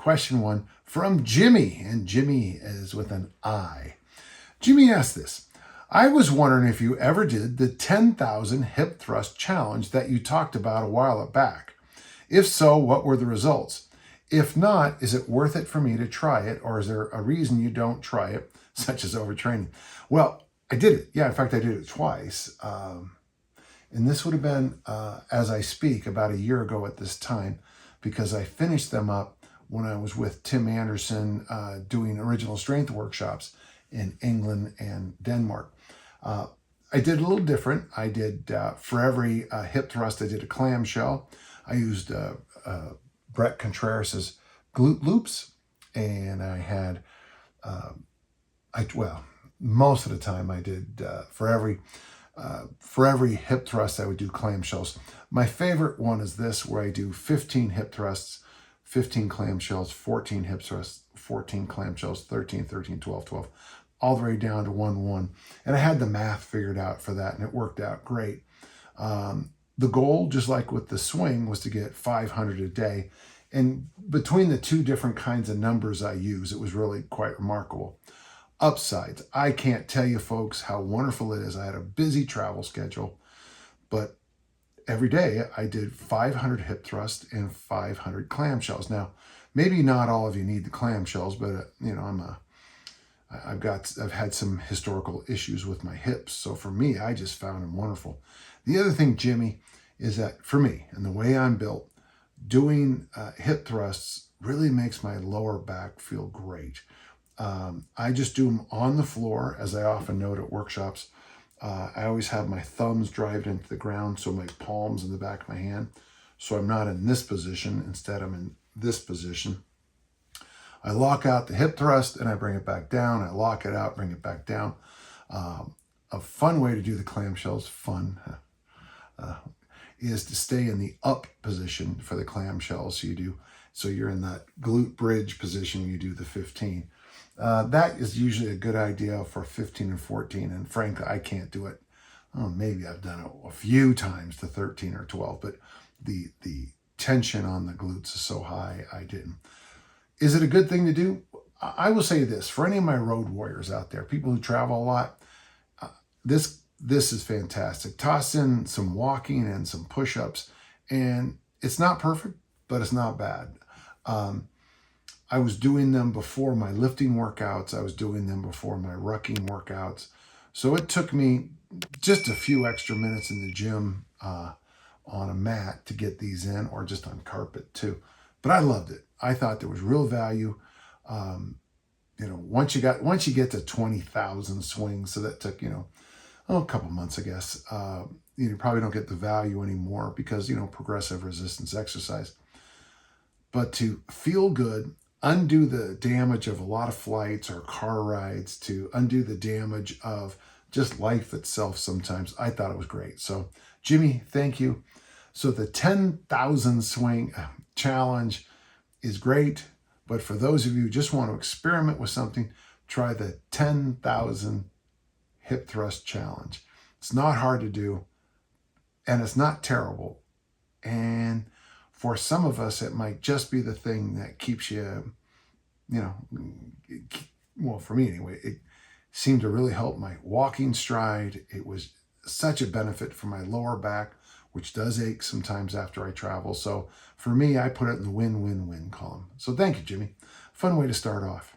question one from Jimmy, and Jimmy is with an I. Jimmy asked this: I was wondering if you ever did the 10,000 hip thrust challenge that you talked about a while back. If so, what were the results? If not, is it worth it for me to try it, or is there a reason you don't try it, such as overtraining? Well, I did it. Yeah, in fact, I did it twice. And this would have been, as I speak, about a year ago at this time, because I finished them up when I was with Tim Anderson doing original strength workshops in England and Denmark. I did a little different. I did, for every hip thrust, I did a clamshell. I used Brett Contreras's glute loops, and I had, most of the time I did, for every hip thrust, I would do clamshells. My favorite one is this, where I do 15 hip thrusts, 15 clamshells, 14 hip thrusts, 14 clamshells, 13, 13, 12, 12, all the way down to 1, 1. And I had the math figured out for that, and it worked out great. The goal, just like with the swing, was to get 500 a day. And between the two different kinds of numbers I use, it was really quite remarkable. Upsides, I can't tell you folks how wonderful it is. I had a busy travel schedule, but every day I did 500 hip thrusts and 500 clamshells. Now, maybe not all of you need the clamshells, but I've had some historical issues with my hips. So for me, I just found them wonderful. The other thing, Jimmy, is that for me and the way I'm built, doing hip thrusts really makes my lower back feel great. I just do them on the floor, as I often note at workshops. I always have my thumbs driven into the ground, so my palms in the back of my hand. So I'm not in this position. Instead, I'm in this position. I lock out the hip thrust and I bring it back down. I lock it out, bring it back down. A fun way to do the clamshells, is to stay in the up position for the clamshells. So you're in that glute bridge position, you do the 15. That is usually a good idea for 15 and 14. And frankly, I can't do it. Maybe I've done it a few times to 13 or 12, but the tension on the glutes is so high, I didn't. Is it a good thing to do? I will say this, for any of my road warriors out there, people who travel a lot, this is fantastic. Toss in some walking and some push-ups, and it's not perfect, but it's not bad. I was doing them before my lifting workouts. I was doing them before my rucking workouts. So it took me just a few extra minutes in the gym on a mat to get these in, or just on carpet too. But I loved it. I thought there was real value. Once you get to 20,000 swings, so that took, a couple months, I guess. You probably don't get the value anymore because, progressive resistance exercise. But to feel good, undo the damage of a lot of flights or car rides, to undo the damage of just life itself sometimes, I thought it was great. So, Jimmy, thank you. So the 10,000 swing challenge is great, but for those of you who just want to experiment with something, try the 10,000 hip thrust challenge. It's not hard to do, and it's not terrible. And for some of us, it might just be the thing that keeps you, well, for me anyway, it seemed to really help my walking stride. It was such a benefit for my lower back, which does ache sometimes after I travel. So for me, I put it in the win-win-win column. So thank you, Jimmy. Fun way to start off.